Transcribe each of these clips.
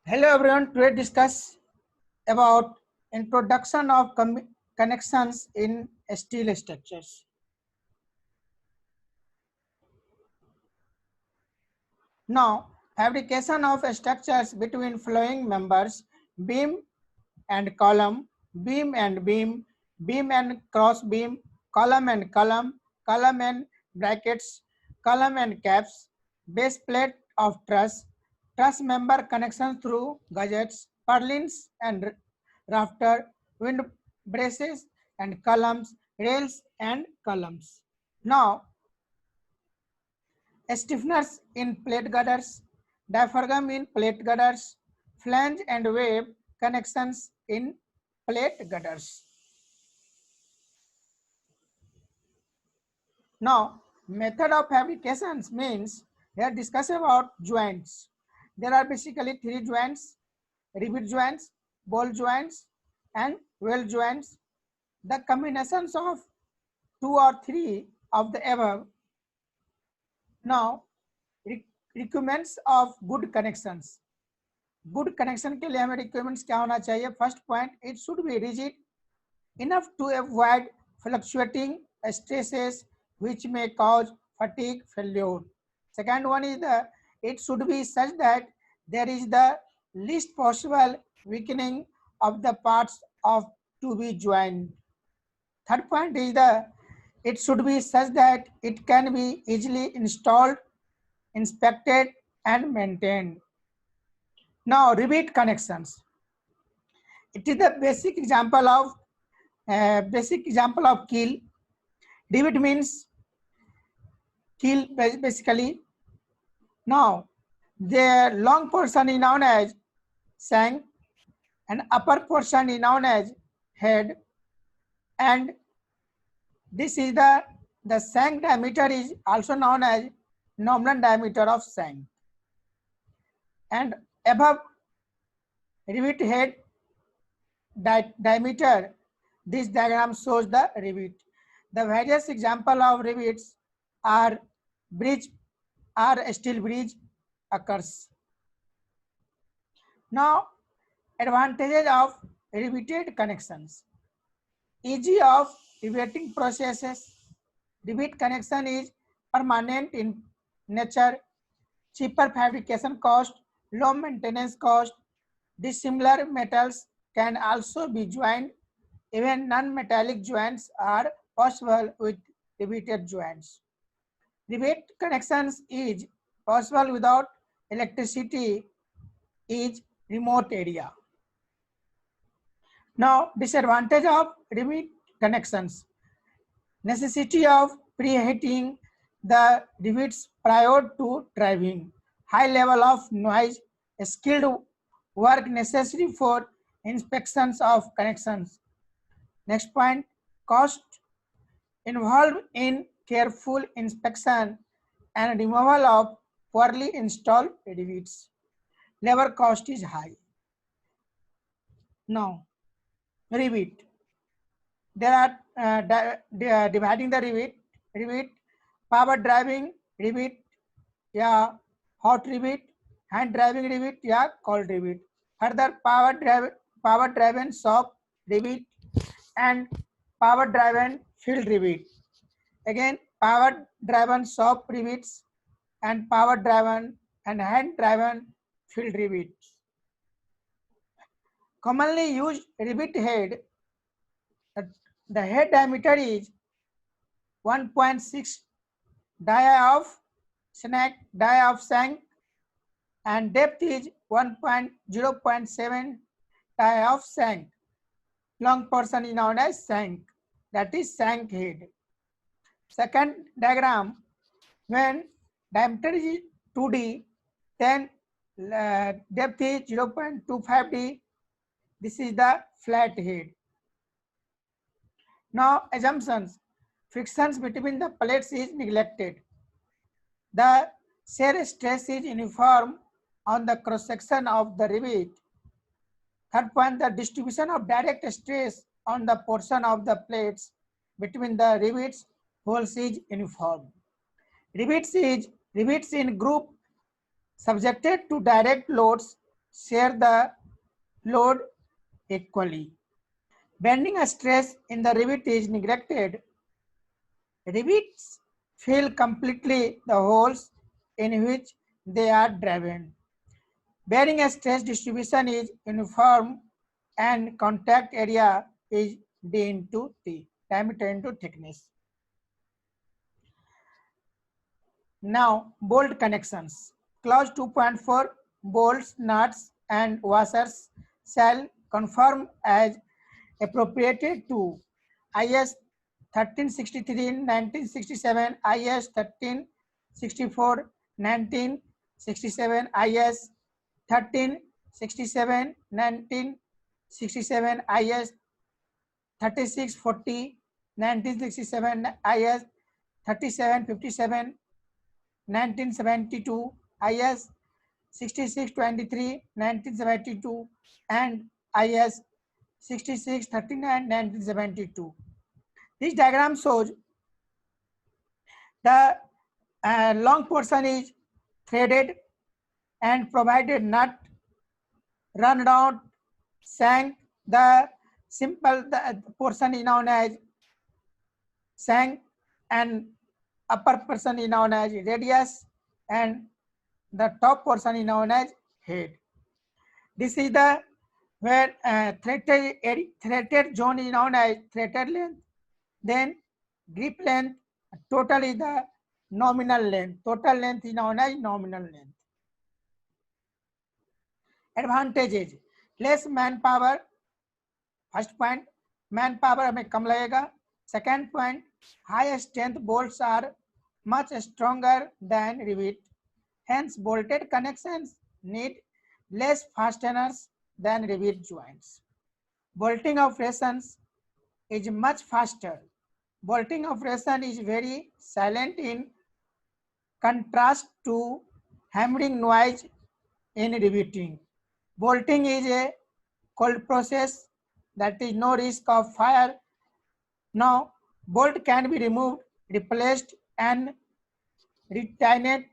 Hello everyone, today discuss about introduction of connections in steel structures. Now, fabrication of structures between flowing members, beam and column, beam and beam, beam and cross beam, column and column, column and brackets, column and caps, base plate of truss, truss member connection through gadgets, purlins and rafter, wind braces and columns, rails and columns. Now, stiffeners in plate girders, diaphragm in plate girders, flange and wave connections in plate girders. Now, method of fabrications means here discuss about joints. There are basically three joints: rivet joints, ball joints, and weld joints. The combinations of two or three of the above. Now, requirements of good connections. Good connection के लिए हमें requirements क्या होना चाहिए? First point, it should be rigid enough to avoid fluctuating stresses which may cause fatigue failure. Second one is the it should be such that there is the least possible weakening of the parts of to be joined. Third point is the it should be such that it can be easily installed, inspected and maintained. Now, rivet connections. It is the basic example of keel. Rivet means keel basically. Now, the long portion is known as shank and upper portion is known as head, and this is the shank diameter is also known as nominal diameter of shank, and above rivet head diameter, this diagram shows the rivet. The various example of rivets are steel bridge occurs. Now, advantages of riveted connections. Easy of riveting processes. Rivet connection is permanent in nature, cheaper fabrication cost, low maintenance cost. Dissimilar metals can also be joined. Even non-metallic joints are possible with riveted joints. Rivet connections is possible without electricity is remote area. Now, disadvantage of rivet connections. Necessity of preheating the rivets prior to driving. High level of noise, skilled work necessary for inspections of connections. Next point, cost involved in careful inspection and removal of poorly installed rivets. Labor cost is high. Now, rivet. There are dividing the rivet, power driving rivet, yeah, hot rivet, hand driving rivet, yeah, cold rivet. Further, power driven shop rivet and power driven field rivet. Again, power driven shop rivets and power driven and hand driven field rivets. Commonly used rivet head, the head diameter is 1.6 dia of shank, and depth is 0.7 dia of shank. Long portion is known as shank, that is shank head. Second diagram, when diameter is 2D, then depth is 0.25D. This is the flat head. Now, assumptions. Frictions between the plates is neglected. The shear stress is uniform on the cross section of the rivet. Third point, the distribution of direct stress on the portion of the plates between the rivets holes is uniform. Rivets in group subjected to direct loads share the load equally. Bending stress in the rivet is neglected. Rivets fill completely the holes in which they are driven. Bearing stress distribution is uniform and contact area is d into t, diameter into thickness. Now, bolt connections. Clause 2.4, bolts, nuts, and washers shall conform as appropriated to IS 1363, 1967, IS 1364, 1967, IS 1367, 1967, IS 3640, 1967, IS 3757, 1972, IS 6623, 1972, and IS 6639, 1972. This diagram shows the long portion is threaded and provided nut, run down, shank. The simple portion is known as shank, and upper portion is known as radius, and the top portion is known as head. This is the where threaded zone is known as threaded length. Then grip length, total is the nominal length. Total length is known as nominal length. Advantages: less manpower. First point, manpower हमें कम लगेगा. Second point, high strength bolts are much stronger than rivet. Hence, bolted connections need less fasteners than rivet joints. Bolting operations is much faster. Bolting operation is very silent in contrast to hammering noise in riveting. Bolting is a cold process, that is no risk of fire. Now, bolt can be removed, replaced, and retightened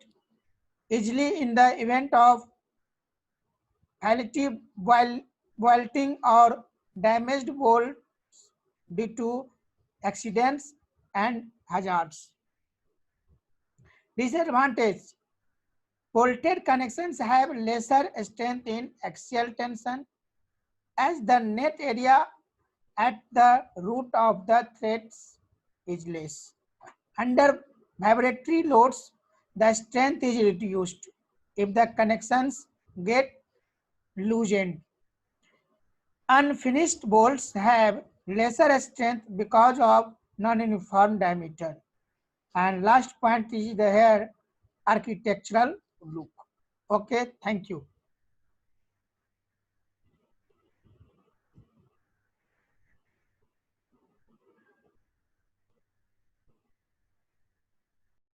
easily in the event of faulty bolting or damaged bolts due to accidents and hazards. Disadvantage: bolted connections have lesser strength in axial tension, as the net area at the root of the threads is less. Under vibratory loads, the strength is reduced if the connections get loosened. Unfinished bolts have lesser strength because of non-uniform diameter. And last point is the here architectural look. Okay, thank you.